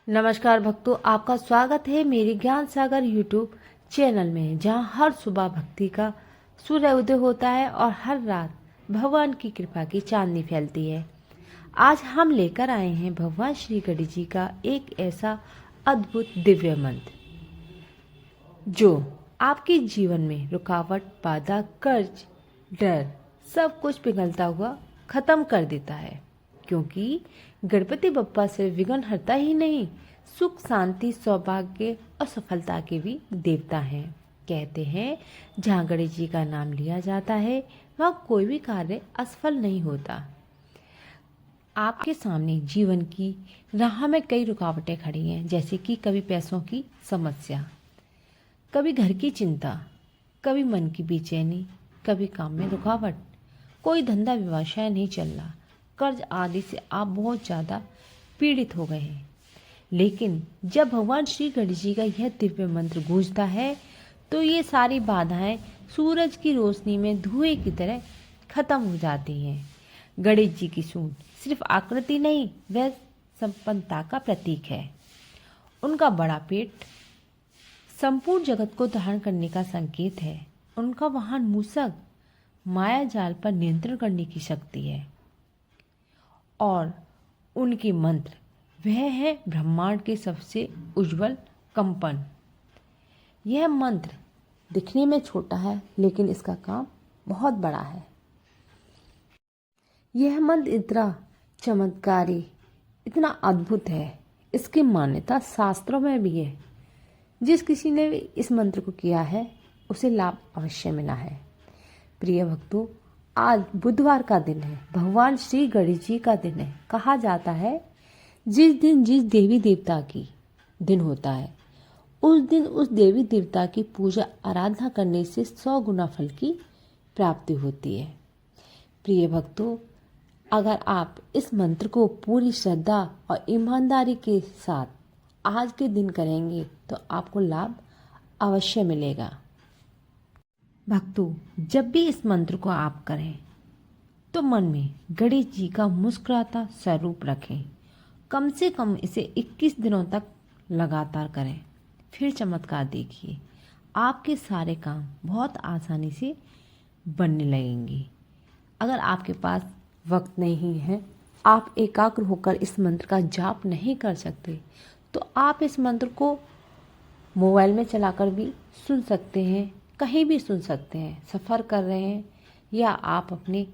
नमस्कार भक्तों, आपका स्वागत है मेरे ज्ञान सागर यूट्यूब चैनल में, जहां हर सुबह भक्ति का सूर्य उदय होता है और हर रात भगवान की कृपा की चांदनी फैलती है। आज हम लेकर आए हैं भगवान श्री गणेश जी का एक ऐसा अद्भुत दिव्य मंत्र जो आपके जीवन में रुकावट, बाधा, कर्ज, डर सब कुछ पिघलता हुआ खत्म कर देता है। क्योंकि गणपति बप्पा सिर्फ विघ्न हरता ही नहीं, सुख, शांति, सौभाग्य और सफलता के भी देवता हैं। कहते हैं जहाँ गणेश जी का नाम लिया जाता है वहाँ कोई भी कार्य असफल नहीं होता। आपके सामने जीवन की राह में कई रुकावटें खड़ी हैं, जैसे कि कभी पैसों की समस्या, कभी घर की चिंता, कभी मन की बेचैनी, कभी काम में रुकावट, कोई धंधा व्यवसाय नहीं चल रहा, कर्ज आदि से आप बहुत ज़्यादा पीड़ित हो गए हैं। लेकिन जब भगवान श्री गणेश जी का यह दिव्य मंत्र गूंजता है तो ये सारी बाधाएं सूरज की रोशनी में धुएं की तरह खत्म हो जाती हैं। गणेश जी की सूंड सिर्फ आकृति नहीं, वह संपन्नता का प्रतीक है। उनका बड़ा पेट संपूर्ण जगत को धारण करने का संकेत है। उनका वाहन मूषक माया जाल पर नियंत्रण करने की शक्ति है और उनके मंत्र वह है ब्रह्मांड के सबसे उज्जवल कंपन। यह मंत्र दिखने में छोटा है लेकिन इसका काम बहुत बड़ा है। यह मंत्र इतना चमत्कारी, इतना अद्भुत है, इसकी मान्यता शास्त्रों में भी है। जिस किसी ने भी इस मंत्र को किया है उसे लाभ अवश्य मिला है। प्रिय भक्तों, आज बुधवार का दिन है, भगवान श्री गणेश जी का दिन है। कहा जाता है जिस दिन जिस देवी देवता की दिन होता है उस दिन उस देवी देवता की पूजा आराधना करने से 100 गुना फल की प्राप्ति होती है। प्रिय भक्तों, अगर आप इस मंत्र को पूरी श्रद्धा और ईमानदारी के साथ आज के दिन करेंगे तो आपको लाभ अवश्य मिलेगा। भक्तों, जब भी इस मंत्र को आप करें तो मन में गणेश जी का मुस्कुराता स्वरूप रखें। कम से कम इसे 21 दिनों तक लगातार करें, फिर चमत्कार देखिए। आपके सारे काम बहुत आसानी से बनने लगेंगे। अगर आपके पास वक्त नहीं है, आप एकाग्र होकर इस मंत्र का जाप नहीं कर सकते, तो आप इस मंत्र को मोबाइल में चलाकर भी सुन सकते हैं, कहीं भी सुन सकते हैं। सफ़र कर रहे हैं या आप अपने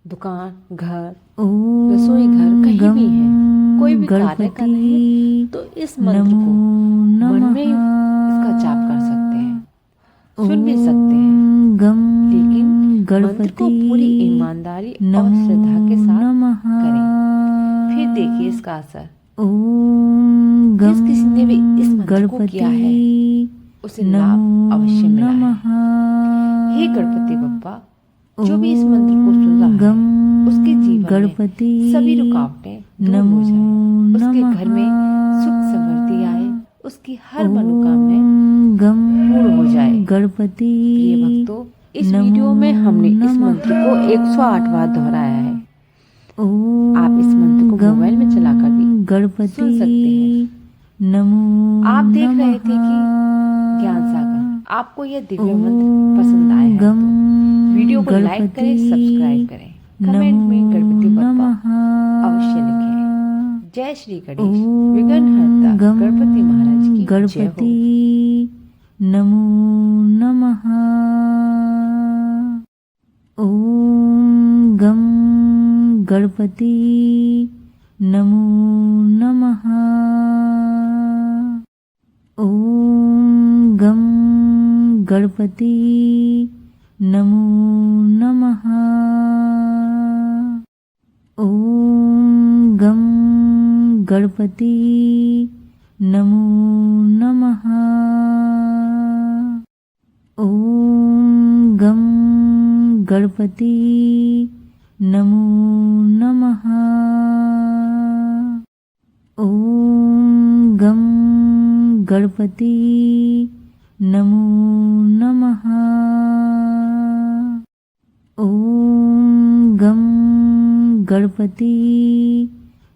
दुकान, घर, रसोई घर कहीं भी है, कोई भी कार्य कर रहे हैं तो इस मंत्र को मन में इसका जाप कर सकते हैं, सुन भी सकते हैं। लेकिन मंत्र को पूरी ईमानदारी और श्रद्धा के साथ करें, फिर देखिए इसका असर। जिस किसी ने भी इस मंत्र को किया है उसे लाभ अवश्य मिला है। हे गणपति बप्पा, जो भी इस मंत्र को सुन रहा है उसके जीवन में सभी रुकावटें दूर हो जाए, उसके घर में सुख समृद्धि आए, उसकी हर मनोकामना पूर्ण हो जाए। प्रिय भक्तों, इस वीडियो में हमने इस मंत्र को 108 बार दोहराया है। आप इस मंत्र को मोबाइल में चलाकर भी सुन सकते हैं। आप देख रहे थे कि ज्ञान सागर, आपको यह दिव्य मंत्र पसंद आया है तो वीडियो को लाइक करें, सब्सक्राइब करें, कमेंट में गणपति बप्पा अवश्य लिखें। जय श्री गणेश, विघ्नहर्ता गणपति महाराज की जय हो। नमो नमः। ओम गम गणपति नमो नमः। ओम गम गणपति नमो नमः। ओम गम गणपति नमो नमः। ओम गम गणपति नमो नमः। ओम गम गणपति नमो नमः। ओम गम गणपति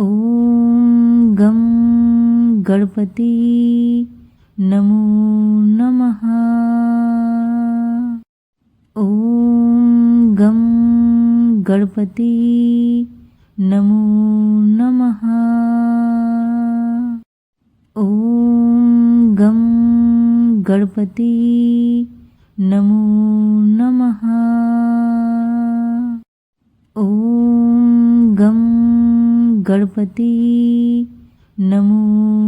ॐ गं गणपती नमो नमः। ॐ गं गणपती नमो नमः। ॐ गं गणपती नमो नमः। ॐ गं गणपती नमो